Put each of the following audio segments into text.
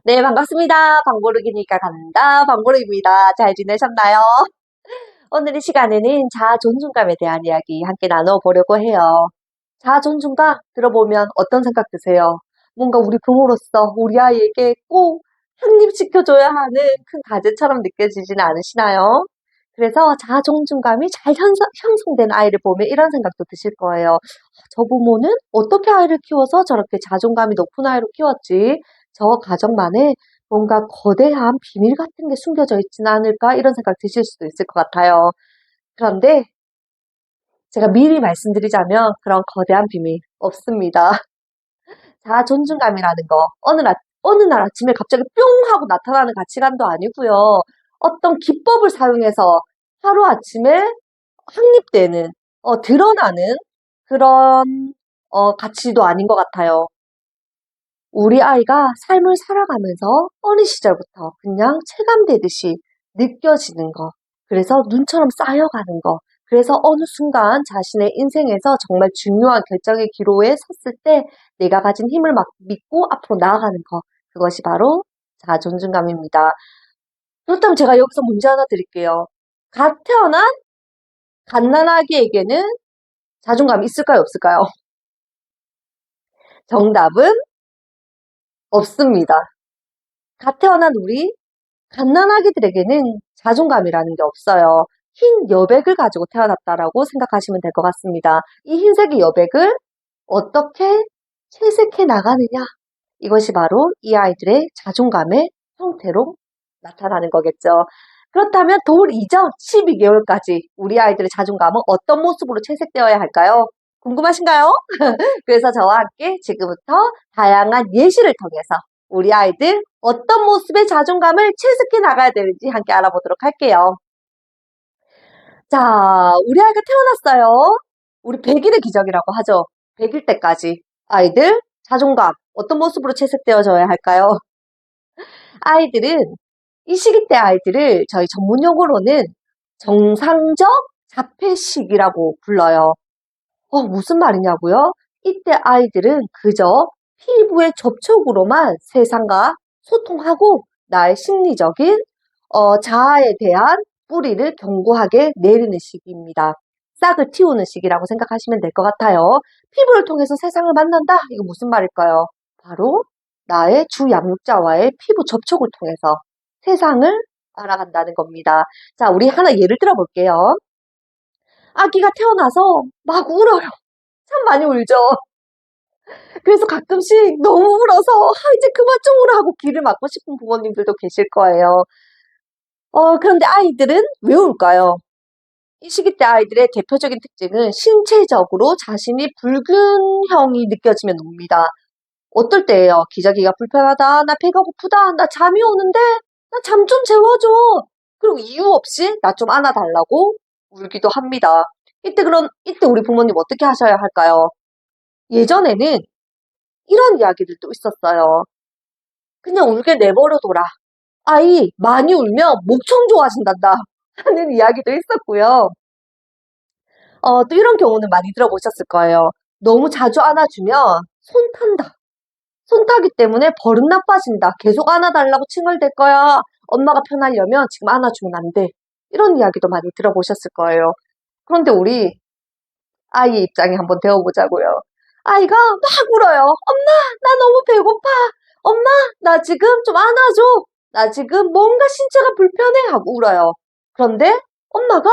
네, 반갑습니다. 방구르기니까 간다. 방구르기입니다. 잘 지내셨나요? 오늘 이 시간에는 자아 존중감에 대한 이야기 함께 나눠보려고 해요. 자아 존중감 들어보면 어떤 생각 드세요? 뭔가 우리 부모로서 우리 아이에게 꼭 확립시켜줘야 하는 큰 과제처럼 느껴지지는 않으시나요? 그래서 자아 존중감이 잘 형성된 아이를 보면 이런 생각도 드실 거예요. 저 부모는 어떻게 아이를 키워서 저렇게 자존감이 높은 아이로 키웠지? 저 가정만에 뭔가 거대한 비밀 같은 게 숨겨져 있지는 않을까? 이런 생각 드실 수도 있을 것 같아요. 그런데 제가 미리 말씀드리자면 그런 거대한 비밀 없습니다. 자아 존중감이라는 거 어느 날 아침에 갑자기 뿅 하고 나타나는 가치관도 아니고요. 어떤 기법을 사용해서 하루아침에 확립되는, 드러나는 그런 가치도 아닌 것 같아요. 우리 아이가 삶을 살아가면서 어린 시절부터 그냥 체감되듯이 느껴지는 거. 그래서 눈처럼 쌓여가는 거. 그래서 어느 순간 자신의 인생에서 정말 중요한 결정의 기로에 섰을 때 내가 가진 힘을 막 믿고 앞으로 나아가는 거. 그것이 바로 자아 존중감입니다. 그렇다면 제가 여기서 문제 하나 드릴게요. 갓 태어난 갓난아기에게는 자존감이 있을까요, 없을까요? 정답은 없습니다. 갓 태어난 우리 갓난아기들에게는 자존감이라는 게 없어요. 흰 여백을 가지고 태어났다라고 생각하시면 될 것 같습니다. 이 흰색의 여백을 어떻게 채색해 나가느냐? 이것이 바로 이 아이들의 자존감의 형태로 나타나는 거겠죠. 그렇다면 돌 이전 12개월까지 우리 아이들의 자존감은 어떤 모습으로 채색되어야 할까요? 궁금하신가요? 그래서 저와 함께 지금부터 다양한 예시를 통해서 우리 아이들 어떤 모습의 자존감을 채색해 나가야 되는지 함께 알아보도록 할게요. 자, 우리 아이가 태어났어요. 우리 100일의 기적이라고 하죠. 100일 때까지 아이들 자존감 어떤 모습으로 채색되어져야 할까요? 아이들은 이 시기 때 아이들을 저희 전문 용어로는 정상적 자폐 시기라고 불러요. 무슨 말이냐고요? 이때 아이들은 그저 피부의 접촉으로만 세상과 소통하고 나의 심리적인 자아에 대한 뿌리를 견고하게 내리는 시기입니다. 싹을 틔우는 시기라고 생각하시면 될 것 같아요. 피부를 통해서 세상을 만난다? 이거 무슨 말일까요? 바로 나의 주 양육자와의 피부 접촉을 통해서 세상을 알아간다는 겁니다. 자, 우리 하나 예를 들어 볼게요. 아기가 태어나서 막 울어요. 참 많이 울죠. 그래서 가끔씩 너무 울어서 이제 그만 좀 울어 하고 귀를 막고 싶은 부모님들도 계실 거예요. 그런데 아이들은 왜 울까요? 이 시기 때 아이들의 대표적인 특징은 신체적으로 자신이 불균형이 느껴지면 웁니다. 어떨 때예요? 기저귀가 불편하다, 나 배가 고프다, 나 잠이 오는데, 나 잠 좀 재워줘. 그리고 이유 없이 나 좀 안아달라고 울기도 합니다. 이때 우리 부모님 어떻게 하셔야 할까요? 예전에는 이런 이야기들도 있었어요. 그냥 울게 내버려둬라. 아이 많이 울면 목청 좋아진단다 하는 이야기도 있었고요. 또 이런 경우는 많이 들어보셨을 거예요. 너무 자주 안아주면 손 탄다. 손 타기 때문에 버릇 나빠진다. 계속 안아달라고 칭얼댈 거야. 엄마가 편하려면 지금 안아주면 안 돼. 이런 이야기도 많이 들어보셨을 거예요. 그런데 우리 아이의 입장에 한번 되어보자고요. 아이가 막 울어요. 엄마, 나 너무 배고파. 엄마, 나 지금 좀 안아줘. 나 지금 뭔가 신체가 불편해 하고 울어요. 그런데 엄마가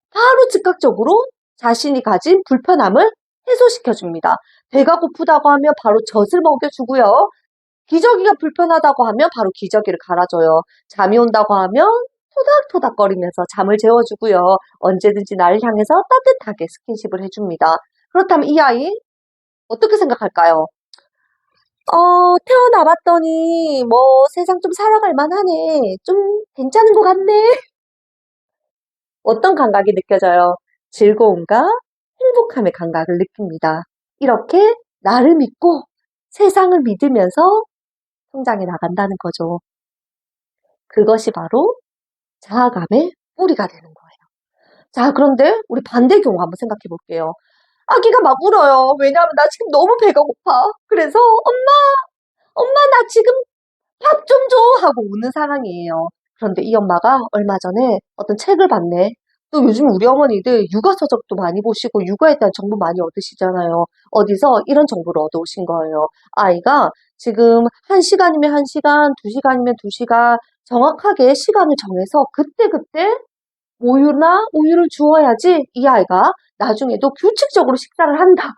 바로 즉각적으로 자신이 가진 불편함을 해소시켜줍니다. 배가 고프다고 하면 바로 젖을 먹여주고요. 기저귀가 불편하다고 하면 바로 기저귀를 갈아줘요. 잠이 온다고 하면 토닥토닥거리면서 잠을 재워주고요. 언제든지 나를 향해서 따뜻하게 스킨십을 해줍니다. 그렇다면 이 아이 어떻게 생각할까요? 태어나 봤더니 뭐 세상 좀 살아갈 만하네. 좀 괜찮은 것 같네. 어떤 감각이 느껴져요? 즐거움과 행복함의 감각을 느낍니다. 이렇게 나를 믿고 세상을 믿으면서 성장해 나간다는 거죠. 그것이 바로 자아감의 뿌리가 되는 거예요. 자, 그런데 우리 반대 경우 한번 생각해 볼게요. 아기가 막 울어요. 왜냐하면 나 지금 너무 배가 고파. 그래서 엄마, 나 지금 밥 좀 줘! 하고 우는 상황이에요. 그런데 이 엄마가 얼마 전에 어떤 책을 봤네. 또 요즘 우리 어머니들 육아서적도 많이 보시고 육아에 대한 정보 많이 얻으시잖아요. 어디서 이런 정보를 얻어오신 거예요. 아이가 지금 1시간이면 1시간, 2시간이면 2시간 정확하게 시간을 정해서 그때그때 우유를 주어야지 이 아이가 나중에도 규칙적으로 식사를 한다.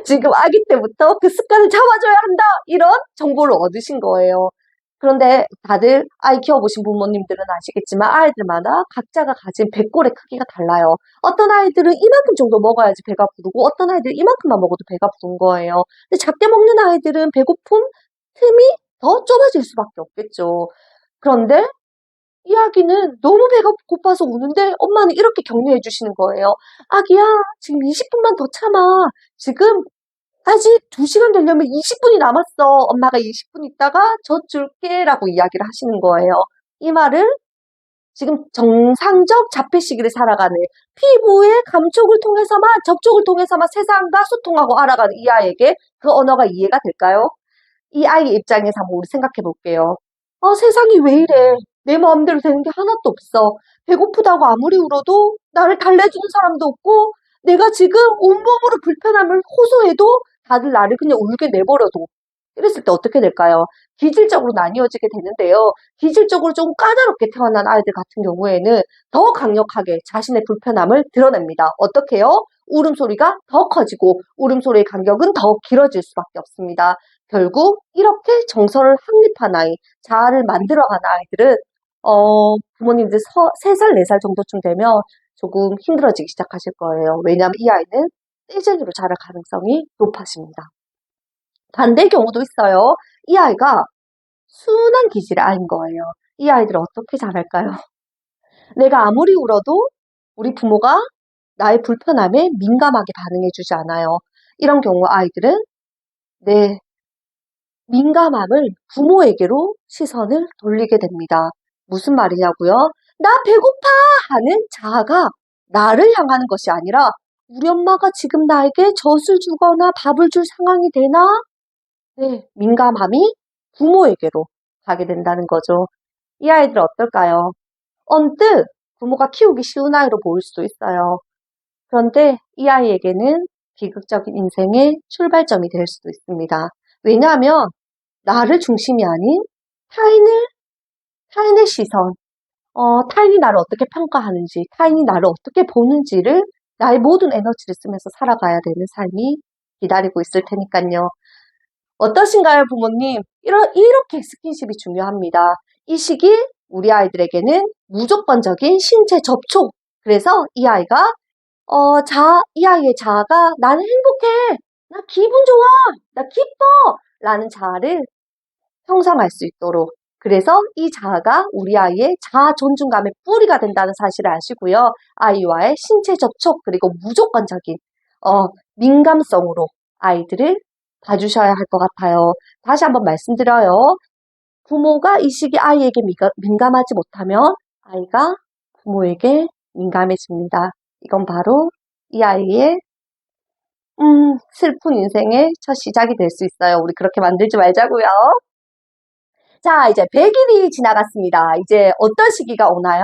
지금 아기 때부터 그 습관을 잡아줘야 한다. 이런 정보를 얻으신 거예요. 그런데 다들 아이 키워보신 부모님들은 아시겠지만 아이들마다 각자가 가진 배꼴의 크기가 달라요. 어떤 아이들은 이만큼 정도 먹어야지 배가 부르고 어떤 아이들은 이만큼만 먹어도 배가 부른 거예요. 근데 작게 먹는 아이들은 배고픔 틈이 더 좁아질 수밖에 없겠죠. 그런데 이 아기는 너무 배가 고파서 우는데 엄마는 이렇게 격려해 주시는 거예요. 아기야, 지금 20분만 더 참아. 지금 아직 2시간 되려면 20분이 남았어. 엄마가 20분 있다가 젖 줄게. 라고 이야기를 하시는 거예요. 이 말을 지금 정상적 자폐 시기를 살아가는 피부의 감촉을 통해서만, 접촉을 통해서만 세상과 소통하고 알아가는 이 아이에게 그 언어가 이해가 될까요? 이 아이 입장에서 한번 우리 생각해 볼게요. 세상이 왜 이래? 내 마음대로 되는 게 하나도 없어. 배고프다고 아무리 울어도 나를 달래주는 사람도 없고, 내가 지금 온몸으로 불편함을 호소해도 다들 나를 그냥 울게 내버려둬. 이랬을 때 어떻게 될까요? 기질적으로 나뉘어지게 되는데요. 기질적으로 조금 까다롭게 태어난 아이들 같은 경우에는 더 강력하게 자신의 불편함을 드러냅니다. 어떻게요? 울음소리가 더 커지고 울음소리의 간격은 더 길어질 수밖에 없습니다. 결국 이렇게 정서를 확립한 아이, 자아를 만들어간 아이들은 부모님들 3살, 4살 정도쯤 되면 조금 힘들어지기 시작하실 거예요. 왜냐하면 이 아이는 떼쟁이로 자랄 가능성이 높아집니다. 반대의 경우도 있어요. 이 아이가 순한 기질의 아이인 거예요. 이 아이들은 어떻게 자랄까요? 내가 아무리 울어도 우리 부모가 나의 불편함에 민감하게 반응해주지 않아요. 이런 경우 아이들은 내 민감함을 부모에게로 시선을 돌리게 됩니다. 무슨 말이냐고요? 나 배고파! 하는 자아가 나를 향하는 것이 아니라 우리 엄마가 지금 나에게 젖을 주거나 밥을 줄 상황이 되나? 네, 민감함이 부모에게로 가게 된다는 거죠. 이 아이들 어떨까요? 언뜻 부모가 키우기 쉬운 아이로 보일 수도 있어요. 그런데 이 아이에게는 비극적인 인생의 출발점이 될 수도 있습니다. 왜냐하면 나를 중심이 아닌 타인의 시선, 타인이 나를 어떻게 평가하는지, 타인이 나를 어떻게 보는지를 나의 모든 에너지를 쓰면서 살아가야 되는 삶이 기다리고 있을 테니까요. 어떠신가요, 부모님? 이렇게 스킨십이 중요합니다. 이 시기 우리 아이들에게는 무조건적인 신체 접촉. 그래서 이 아이가 이 아이의 자아가 나는 행복해, 나 기분 좋아, 나 기뻐 라는 자아를 형성할 수 있도록 그래서 이 자아가 우리 아이의 자아 존중감의 뿌리가 된다는 사실을 아시고요. 아이와의 신체 접촉 그리고 무조건적인 민감성으로 아이들을 봐주셔야 할 것 같아요. 다시 한번 말씀드려요. 부모가 이 시기 아이에게 민감하지 못하면 아이가 부모에게 민감해집니다. 이건 바로 이 아이의 슬픈 인생의 첫 시작이 될 수 있어요. 우리 그렇게 만들지 말자고요. 자, 이제 100일이 지나갔습니다. 이제 어떤 시기가 오나요?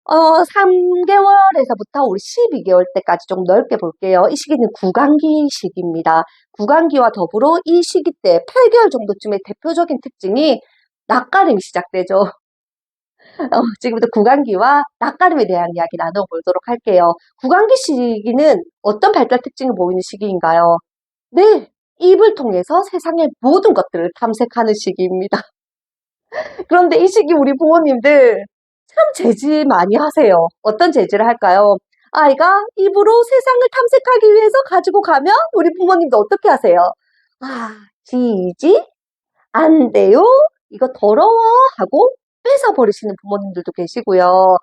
3개월에서부터 우리 12개월 때까지 좀 넓게 볼게요. 이 시기는 구강기 시기입니다. 구강기와 더불어 이 시기 때 8개월 정도쯤의 대표적인 특징이 낯가림이 시작되죠. 지금부터 구강기와 낯가림에 대한 이야기 나눠보도록 할게요. 구강기 시기는 어떤 발달 특징을 보이는 시기인가요? 네, 입을 통해서 세상의 모든 것들을 탐색하는 시기입니다. 그런데 이 시기 우리 부모님들 참 재지 많이 하세요. 어떤 재지를 할까요? 아이가 입으로 세상을 탐색하기 위해서 가지고 가면 우리 부모님도 어떻게 하세요? 지지? 안 돼요? 이거 더러워? 하고 뺏어버리시는 부모님들도 계시고요.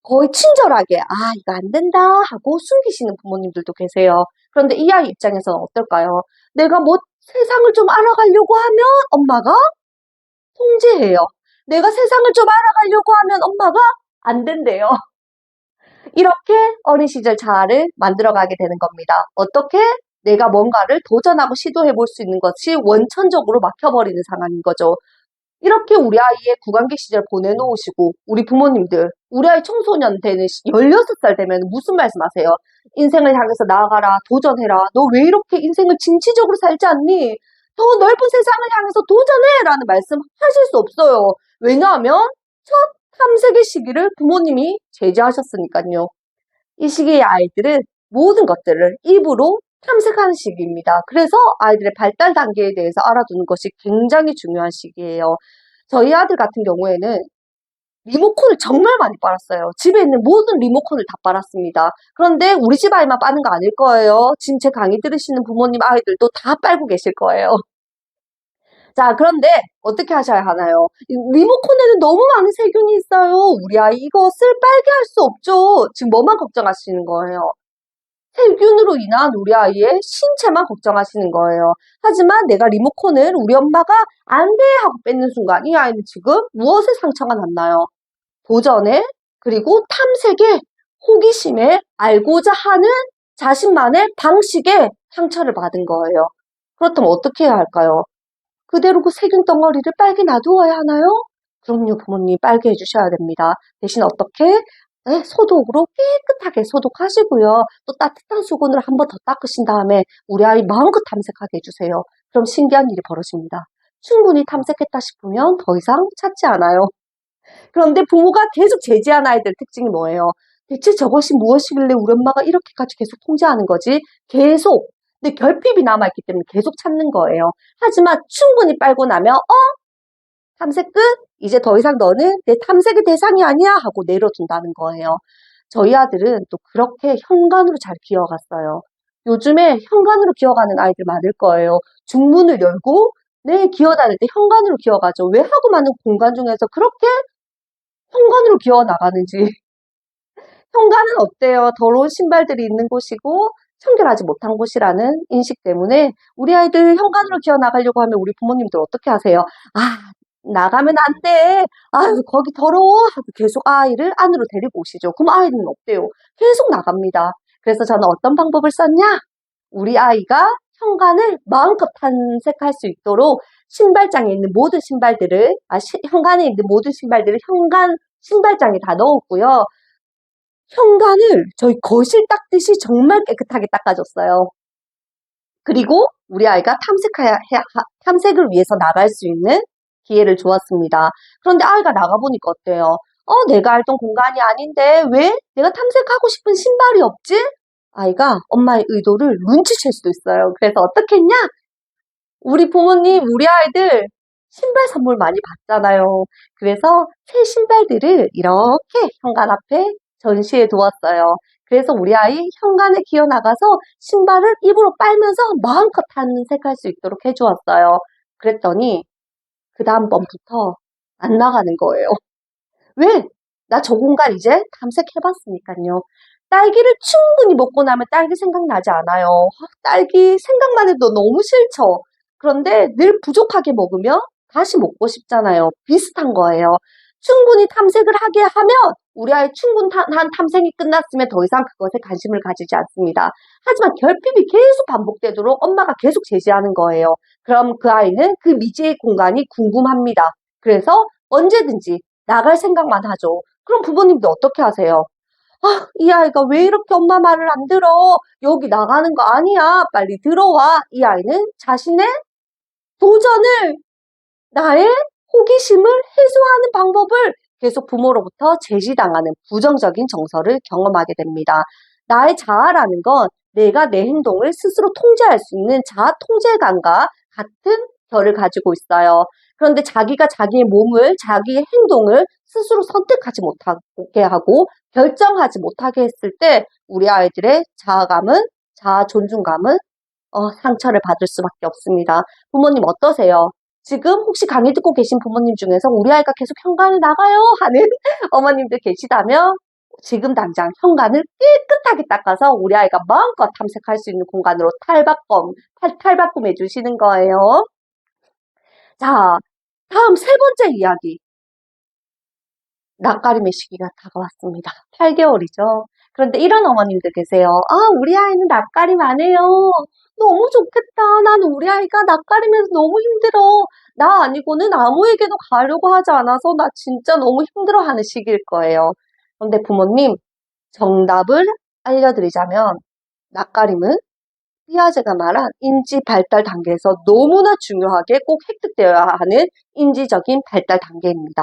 거의 친절하게 이거 안 된다 하고 숨기시는 부모님들도 계세요. 그런데 이 아이 입장에서는 어떨까요? 내가 뭐 세상을 좀 알아가려고 하면 엄마가 통제해요. 내가 세상을 좀 알아가려고 하면 엄마가 안 된대요. 이렇게 어린 시절 자아를 만들어가게 되는 겁니다. 어떻게? 내가 뭔가를 도전하고 시도해 볼 수 있는 것이 원천적으로 막혀버리는 상황인 거죠. 이렇게 우리 아이의 구강기 시절 보내놓으시고 우리 부모님들 우리 아이 청소년 되는 16살 되면 무슨 말씀하세요? 인생을 향해서 나아가라, 도전해라. 너 왜 이렇게 인생을 진취적으로 살지 않니? 더 넓은 세상을 향해서 도전해! 라는 말씀 하실 수 없어요. 왜냐하면 첫 탐색의 시기를 부모님이 제지하셨으니까요. 이 시기의 아이들은 모든 것들을 입으로 탐색하는 시기입니다. 그래서 아이들의 발달 단계에 대해서 알아두는 것이 굉장히 중요한 시기예요. 저희 아들 같은 경우에는 리모컨을 정말 많이 빨았어요. 집에 있는 모든 리모컨을 다 빨았습니다. 그런데 우리 집 아이만 빠는 거 아닐 거예요. 지금 제 강의 들으시는 부모님 아이들도 다 빨고 계실 거예요. 자, 그런데 어떻게 하셔야 하나요? 리모컨에는 너무 많은 세균이 있어요. 우리 아이 이것을 빨게 할 수 없죠. 지금 뭐만 걱정하시는 거예요? 세균으로 인한 우리 아이의 신체만 걱정하시는 거예요. 하지만 내가 리모컨을 우리 엄마가 안 돼! 하고 뺏는 순간 이 아이는 지금 무엇에 상처가 났나요? 도전에, 그리고 탐색에, 호기심에, 알고자 하는 자신만의 방식에 상처를 받은 거예요. 그렇다면 어떻게 해야 할까요? 그대로 그 세균 덩어리를 빨게 놔두어야 하나요? 그럼요, 부모님 빨게 해주셔야 됩니다. 대신 어떻게? 네, 소독으로 깨끗하게 소독하시고요. 또 따뜻한 수건으로 한 번 더 닦으신 다음에 우리 아이 마음껏 탐색하게 해주세요. 그럼 신기한 일이 벌어집니다. 충분히 탐색했다 싶으면 더 이상 찾지 않아요. 그런데 부모가 계속 제지한 아이들 특징이 뭐예요? 대체 저것이 무엇이길래 우리 엄마가 이렇게까지 계속 통제하는 거지? 계속. 근데 결핍이 남아있기 때문에 계속 찾는 거예요. 하지만 충분히 빨고 나면 탐색 끝? 이제 더 이상 너는 내 탐색의 대상이 아니야 하고 내려둔다는 거예요. 저희 아들은 또 그렇게 현관으로 잘 기어갔어요. 요즘에 현관으로 기어가는 아이들 많을 거예요. 중문을 열고 네, 기어다닐 때 현관으로 기어가죠. 왜 하고 많은 공간 중에서 그렇게 현관으로 기어 나가는지. 현관은 어때요? 더러운 신발들이 있는 곳이고 청결하지 못한 곳이라는 인식 때문에 우리 아이들 현관으로 기어 나가려고 하면 우리 부모님들 어떻게 하세요? 아, 나가면 안 돼. 아유, 거기 더러워. 하고 계속 아이를 안으로 데리고 오시죠. 그럼 아이는 어때요? 계속 나갑니다. 그래서 저는 어떤 방법을 썼냐? 우리 아이가 현관을 마음껏 탐색할 수 있도록 신발장에 있는 모든 신발들을, 현관에 있는 모든 신발들을 현관 신발장에 다 넣었고요. 현관을 저희 거실 닦듯이 정말 깨끗하게 닦아줬어요. 그리고 우리 아이가 탐색을 위해서 나갈 수 있는 기회를 주었습니다. 그런데 아이가 나가보니까 어때요? 내가 알던 공간이 아닌데 왜 내가 탐색하고 싶은 신발이 없지? 아이가 엄마의 의도를 눈치챌 수도 있어요. 그래서 어떻게 했냐? 우리 부모님, 우리 아이들 신발 선물 많이 받잖아요. 그래서 새 신발들을 이렇게 현관 앞에 전시해 두었어요. 그래서 우리 아이 현관에 기어 나가서 신발을 입으로 빨면서 마음껏 탐색할 수 있도록 해주었어요. 그랬더니 그 다음번부터 안 나가는 거예요. 왜? 나 저 공간 이제 탐색해봤으니까요. 딸기를 충분히 먹고 나면 딸기 생각나지 않아요. 딸기 생각만 해도 너무 싫죠. 그런데 늘 부족하게 먹으면 다시 먹고 싶잖아요. 비슷한 거예요. 충분히 탐색을 하게 하면 우리 아이 충분한 탐색이 끝났으면 더 이상 그것에 관심을 가지지 않습니다. 하지만 결핍이 계속 반복되도록 엄마가 계속 제시하는 거예요. 그럼 그 아이는 그 미지의 공간이 궁금합니다. 그래서 언제든지 나갈 생각만 하죠. 그럼 부모님도 어떻게 하세요? 아, 이 아이가 왜 이렇게 엄마 말을 안 들어? 여기 나가는 거 아니야. 빨리 들어와. 이 아이는 자신의 도전을, 나의 호기심을 해소하는 방법을 계속 부모로부터 제시당하는 부정적인 정서를 경험하게 됩니다. 나의 자아라는 건 내가 내 행동을 스스로 통제할 수 있는 자아 통제감과 같은 결을 가지고 있어요. 그런데 자기가 자기의 몸을, 자기의 행동을 스스로 선택하지 못하게 하고 결정하지 못하게 했을 때 우리 아이들의 자아감은, 자아 존중감은 상처를 받을 수밖에 없습니다. 부모님 어떠세요? 지금 혹시 강의 듣고 계신 부모님 중에서 우리 아이가 계속 현관을 나가요 하는 어머님들 계시다면 지금 당장 현관을 깨끗하게 닦아서 우리 아이가 마음껏 탐색할 수 있는 공간으로 탈바꿈해 주시는 거예요. 자, 다음 세 번째 이야기. 낯가림의 시기가 다가왔습니다. 8개월이죠. 그런데 이런 어머님들 계세요. 아, 우리 아이는 낯가림 안 해요. 너무 좋겠다. 나는 우리 아이가 낯가림해서 너무 힘들어. 나 아니고는 아무에게도 가려고 하지 않아서 나 진짜 너무 힘들어하는 시기일 거예요. 그런데 부모님, 정답을 알려드리자면 낯가림은 피아제가 말한 인지 발달 단계에서 너무나 중요하게 꼭 획득되어야 하는 인지적인 발달 단계입니다.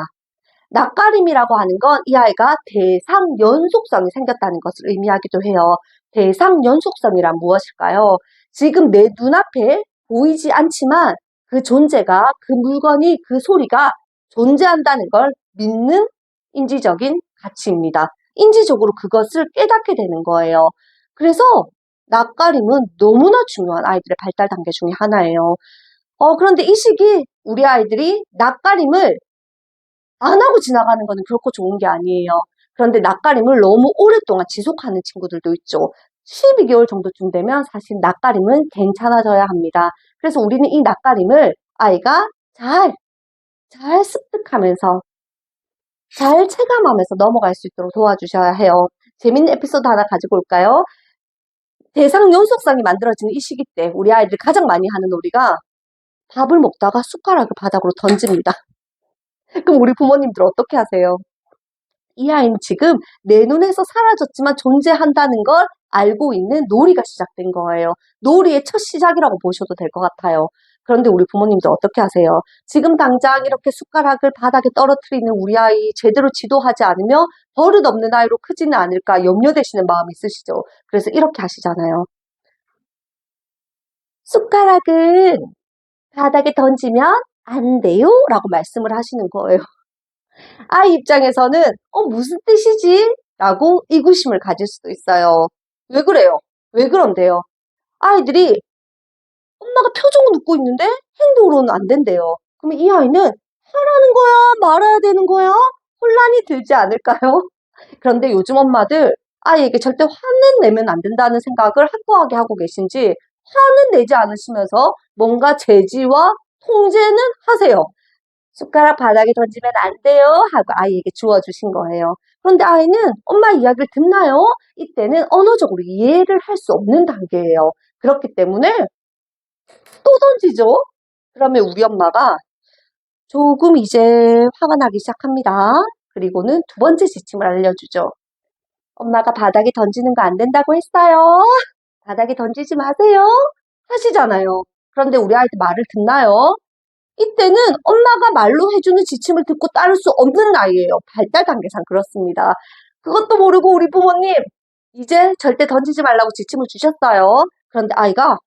낯가림이라고 하는 건 이 아이가 대상 연속성이 생겼다는 것을 의미하기도 해요. 대상 연속성이란 무엇일까요? 지금 내 눈앞에 보이지 않지만 그 존재가, 그 물건이, 그 소리가 존재한다는 걸 믿는 인지적인 가치입니다. 인지적으로 그것을 깨닫게 되는 거예요. 그래서 낯가림은 너무나 중요한 아이들의 발달 단계 중에 하나예요. 그런데 이 시기 우리 아이들이 낯가림을 안 하고 지나가는 거는 결코 좋은 게 아니에요. 그런데 낯가림을 너무 오랫동안 지속하는 친구들도 있죠. 12개월 정도쯤 되면 사실 낯가림은 괜찮아져야 합니다. 그래서 우리는 이 낯가림을 아이가 잘 습득하면서 잘 체감하면서 넘어갈 수 있도록 도와주셔야 해요. 재밌는 에피소드 하나 가지고 올까요? 대상 연속성이 만들어지는 이 시기 때 우리 아이들이 가장 많이 하는 놀이가 밥을 먹다가 숟가락을 바닥으로 던집니다. 그럼 우리 부모님들 어떻게 하세요? 이 아이는 지금 내 눈에서 사라졌지만 존재한다는 걸 알고 있는 놀이가 시작된 거예요. 놀이의 첫 시작이라고 보셔도 될 것 같아요. 그런데 우리 부모님들 어떻게 하세요? 지금 당장 이렇게 숟가락을 바닥에 떨어뜨리는 우리 아이 제대로 지도하지 않으면 버릇없는 아이로 크지는 않을까 염려되시는 마음이 있으시죠? 그래서 이렇게 하시잖아요. 숟가락은 바닥에 던지면 안 돼요? 라고 말씀을 하시는 거예요. 아이 입장에서는 무슨 뜻이지? 라고 의구심을 가질 수도 있어요. 왜 그래요? 왜 그런데요? 아이들이 엄마가 표정은 웃고 있는데 행동으로는 안 된대요. 그러면 이 아이는 하라는 거야? 말아야 되는 거야? 혼란이 들지 않을까요? 그런데 요즘 엄마들 아이에게 절대 화는 내면 안 된다는 생각을 확고하게 하고 계신지 화는 내지 않으시면서 뭔가 제지와 통제는 하세요. 숟가락 바닥에 던지면 안 돼요 하고 아이에게 주워주신 거예요. 그런데 아이는 엄마 이야기를 듣나요? 이때는 언어적으로 이해를 할 수 없는 단계예요. 그렇기 때문에 또 던지죠. 그러면 우리 엄마가 조금 이제 화가 나기 시작합니다. 그리고는 두 번째 지침을 알려주죠. 엄마가 바닥에 던지는 거 안 된다고 했어요. 바닥에 던지지 마세요. 하시잖아요. 그런데 우리 아이들 말을 듣나요? 이때는 엄마가 말로 해주는 지침을 듣고 따를 수 없는 나이예요. 발달 단계상 그렇습니다. 그것도 모르고 우리 부모님 이제 절대 던지지 말라고 지침을 주셨어요. 그런데 아이가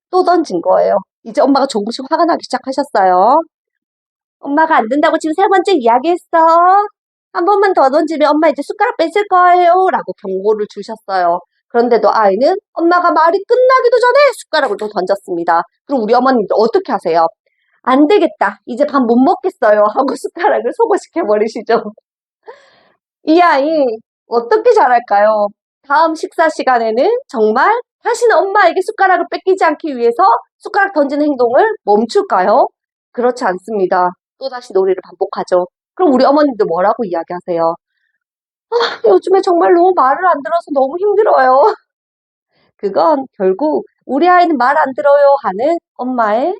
또 던진 거예요. 이제 엄마가 조금씩 화가 나기 시작하셨어요. 엄마가 안 된다고 지금 세 번째 이야기했어. 한 번만 더 던지면 엄마 이제 숟가락 뺏을 거예요. 라고 경고를 주셨어요. 그런데도 아이는 엄마가 말이 끝나기도 전에 숟가락을 또 던졌습니다. 그럼 우리 어머님들 어떻게 하세요? 안 되겠다. 이제 밥 못 먹겠어요. 하고 숟가락을 소거시켜버리시죠. 이 아이 어떻게 잘할까요? 다음 식사 시간에는 정말 다시는 엄마에게 숟가락을 뺏기지 않기 위해서 숟가락 던지는 행동을 멈출까요? 그렇지 않습니다. 또다시 놀이를 반복하죠. 그럼 우리 어머님들 뭐라고 이야기하세요? 요즘에 정말 너무 말을 안 들어서 너무 힘들어요. 그건 결국 우리 아이는 말 안 들어요 하는 엄마의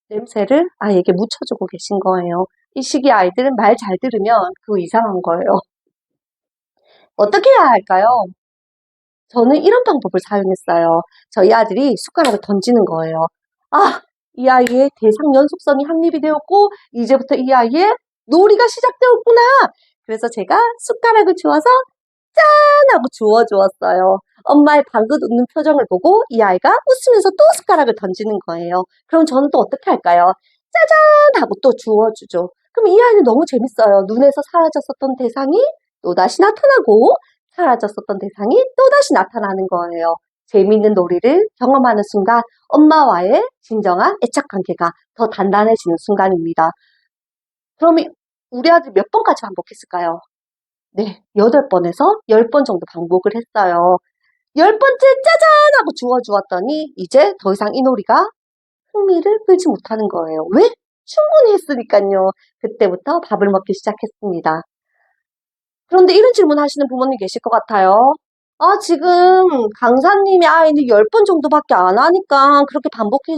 냄새를 아이에게 묻혀주고 계신 거예요. 이 시기 아이들은 말 잘 들으면 그거 이상한 거예요. 어떻게 해야 할까요? 저는 이런 방법을 사용했어요. 저희 아들이 숟가락을 던지는 거예요. 아, 이 아이의 대상 연속성이 확립이 되었고 이제부터 이 아이의 놀이가 시작되었구나. 그래서 제가 숟가락을 주어서 짠! 하고 주워주었어요. 엄마의 방긋 웃는 표정을 보고 이 아이가 웃으면서 또 숟가락을 던지는 거예요. 그럼 저는 또 어떻게 할까요? 짜잔! 하고 또 주워주죠. 그럼 이 아이는 너무 재밌어요. 눈에서 사라졌었던 대상이 또다시 나타나고 사라졌었던 대상이 또다시 나타나는 거예요. 재미있는 놀이를 경험하는 순간 엄마와의 진정한 애착 관계가 더 단단해지는 순간입니다. 그러면 우리 아들 몇 번까지 반복했을까요? 네, 8번에서 10번 정도 반복을 했어요. 10번째 짜잔! 하고 주워주었더니 이제 더 이상 이 놀이가 흥미를 끌지 못하는 거예요. 왜? 충분히 했으니까요. 그때부터 밥을 먹기 시작했습니다. 그런데 이런 질문 하시는 부모님 계실 것 같아요. 아, 지금 강사님이 아이는 10번 정도밖에 안 하니까 그렇게 반복해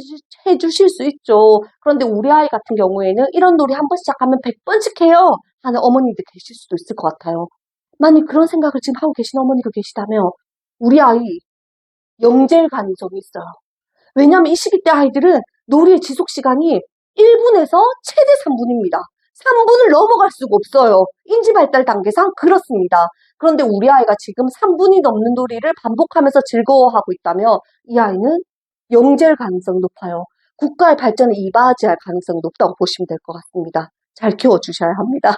주실 수 있죠. 그런데 우리 아이 같은 경우에는 이런 놀이 한 번 시작하면 100번씩 해요. 하는 어머니들 계실 수도 있을 것 같아요. 만약 그런 생각을 지금 하고 계신 어머니가 계시다면 우리 아이 영재일 가능성이 있어요. 왜냐하면 이 시기 때 아이들은 놀이의 지속 시간이 1분에서 최대 3분입니다. 3분을 넘어갈 수가 없어요. 인지 발달 단계상 그렇습니다. 그런데 우리 아이가 지금 3분이 넘는 놀이를 반복하면서 즐거워하고 있다면 이 아이는 영재일 가능성이 높아요. 국가의 발전에 이바지할 가능성이 높다고 보시면 될 것 같습니다. 잘 키워주셔야 합니다.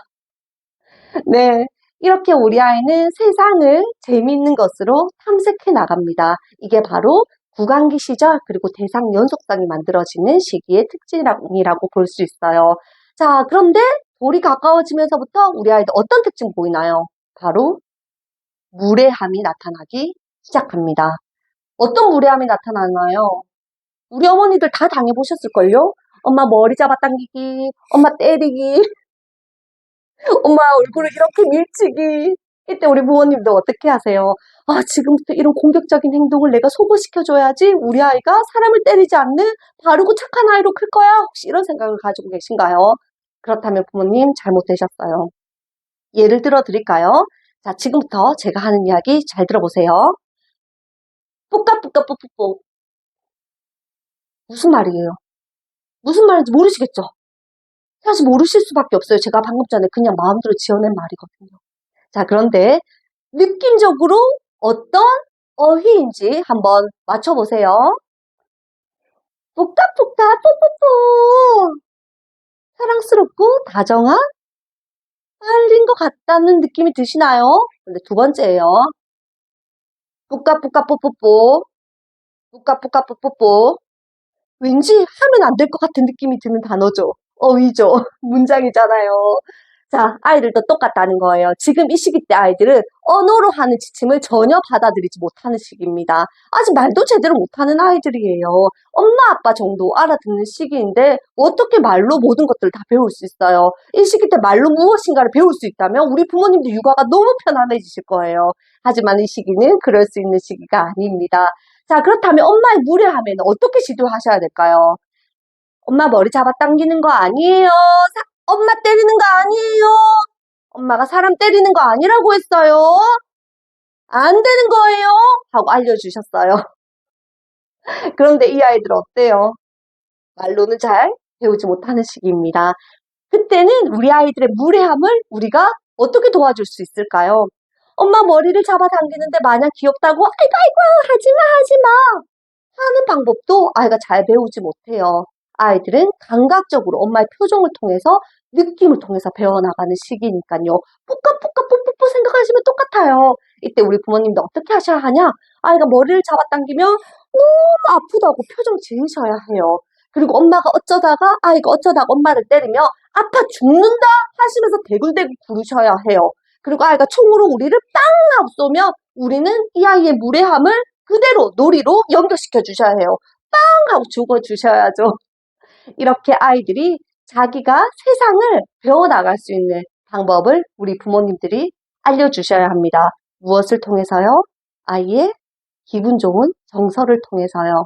네. 이렇게 우리 아이는 세상을 재미있는 것으로 탐색해 나갑니다. 이게 바로 구강기 시절 그리고 대상 연속성이 만들어지는 시기의 특징이라고 볼 수 있어요. 자, 그런데 돌이 가까워지면서부터 우리 아이들 어떤 특징 보이나요? 바로 무례함이 나타나기 시작합니다. 어떤 무례함이 나타나나요? 우리 어머니들 다 당해보셨을걸요? 엄마 머리 잡아당기기, 엄마 때리기, 엄마 얼굴을 이렇게 밀치기. 이때 우리 부모님도 어떻게 하세요? 아, 지금부터 이런 공격적인 행동을 내가 소거시켜줘야지 우리 아이가 사람을 때리지 않는 바르고 착한 아이로 클 거야. 혹시 이런 생각을 가지고 계신가요? 그렇다면 부모님 잘못되셨어요. 예를 들어 드릴까요? 자, 지금부터 제가 하는 이야기 잘 들어보세요. 뽀까뽀까뽀뽀뽀. 무슨 말이에요? 무슨 말인지 모르시겠죠? 사실 모르실 수밖에 없어요. 제가 방금 전에 그냥 마음대로 지어낸 말이거든요. 자, 그런데 느낌적으로 어떤 어휘인지 한번 맞춰보세요. 뽀까뽀까 뽀뽀뽀. 사랑스럽고 다정한 빨린 것 같다는 느낌이 드시나요? 근데 두 번째예요. 뽀까뽀까 뽀뽀뽀. 뽀까뽀까 뽀뽀뽀. 왠지 하면 안 될 것 같은 느낌이 드는 단어죠. 어휘죠. 문장이잖아요. 자, 아이들도 똑같다는 거예요. 지금 이 시기 때 아이들은 언어로 하는 지침을 전혀 받아들이지 못하는 시기입니다. 아직 말도 제대로 못하는 아이들이에요. 엄마, 아빠 정도 알아듣는 시기인데 어떻게 말로 모든 것들을 다 배울 수 있어요? 이 시기 때 말로 무엇인가를 배울 수 있다면 우리 부모님도 육아가 너무 편안해지실 거예요. 하지만 이 시기는 그럴 수 있는 시기가 아닙니다. 자, 그렇다면 엄마의 무례함에는 어떻게 지도하셔야 될까요? 엄마 머리 잡아당기는 거 아니에요. 엄마 때리는 거 아니에요. 엄마가 사람 때리는 거 아니라고 했어요. 안 되는 거예요. 하고 알려주셨어요. 그런데 이 아이들 어때요? 말로는 잘 배우지 못하는 시기입니다. 그때는 우리 아이들의 무례함을 우리가 어떻게 도와줄 수 있을까요? 엄마 머리를 잡아당기는데 마냥 귀엽다고 아이고 아이고 하지마 하지마 하는 방법도 아이가 잘 배우지 못해요. 아이들은 감각적으로 엄마의 표정을 통해서 느낌을 통해서 배워나가는 시기니까요. 뿌까뿌까 뽀뽀뽀 생각하시면 똑같아요. 이때 우리 부모님도 어떻게 하셔야 하냐? 아이가 머리를 잡아당기면 너무 아프다고 표정 지으셔야 해요. 그리고 아이가 어쩌다가 엄마를 때리며 아파 죽는다 하시면서 대굴대굴 구르셔야 해요. 그리고 아이가 총으로 우리를 빵 하고 쏘면 우리는 이 아이의 무례함을 그대로 놀이로 연결시켜 주셔야 해요. 빵 하고 죽어 주셔야죠. 이렇게 아이들이 자기가 세상을 배워나갈 수 있는 방법을 우리 부모님들이 알려주셔야 합니다. 무엇을 통해서요? 아이의 기분 좋은 정서를 통해서요.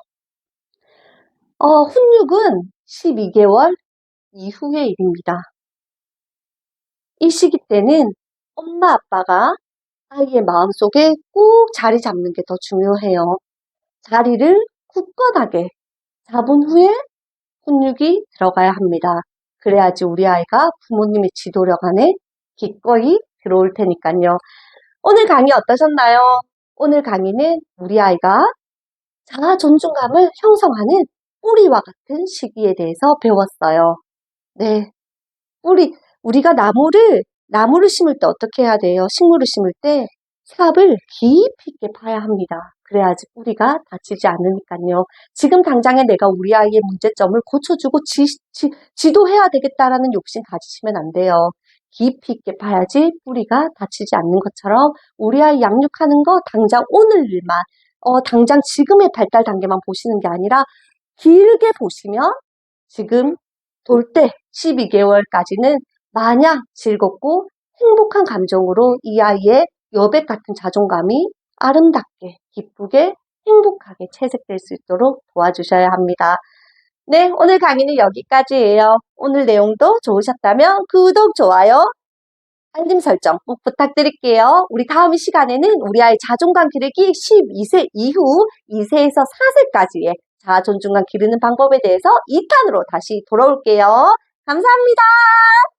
훈육은 12개월 이후의 일입니다. 이 시기 때는 엄마 아빠가 아이의 마음속에 꼭 자리 잡는 게 더 중요해요. 자리를 굳건하게 잡은 후에 훈육이 들어가야 합니다. 그래야지 우리 아이가 부모님의 지도력 안에 기꺼이 들어올 테니까요. 오늘 강의 어떠셨나요? 오늘 강의는 우리 아이가 자아 존중감을 형성하는 뿌리와 같은 시기에 대해서 배웠어요. 네, 우리가 나무를 심을 때 어떻게 해야 돼요? 식물을 심을 때 삽을 깊이 있게 파야 합니다. 그래야지 뿌리가 다치지 않으니까요. 지금 당장에 내가 우리 아이의 문제점을 고쳐주고 지도해야 되겠다라는 욕심 가지시면 안 돼요. 깊이 있게 파야지 뿌리가 다치지 않는 것처럼 우리 아이 양육하는 거 당장 오늘 일만, 당장 지금의 발달 단계만 보시는 게 아니라 길게 보시면 지금 돌 때 12개월까지는 마냥 즐겁고 행복한 감정으로 이 아이의 여백 같은 자존감이 아름답게, 기쁘게, 행복하게 채색될 수 있도록 도와주셔야 합니다. 네, 오늘 강의는 여기까지예요. 오늘 내용도 좋으셨다면 구독, 좋아요, 알림 설정 꼭 부탁드릴게요. 우리 다음 시간에는 우리 아이 자존감 기르기 12세 이후 2세에서 4세까지의 자아 존중감 기르는 방법에 대해서 2탄으로 다시 돌아올게요. 감사합니다.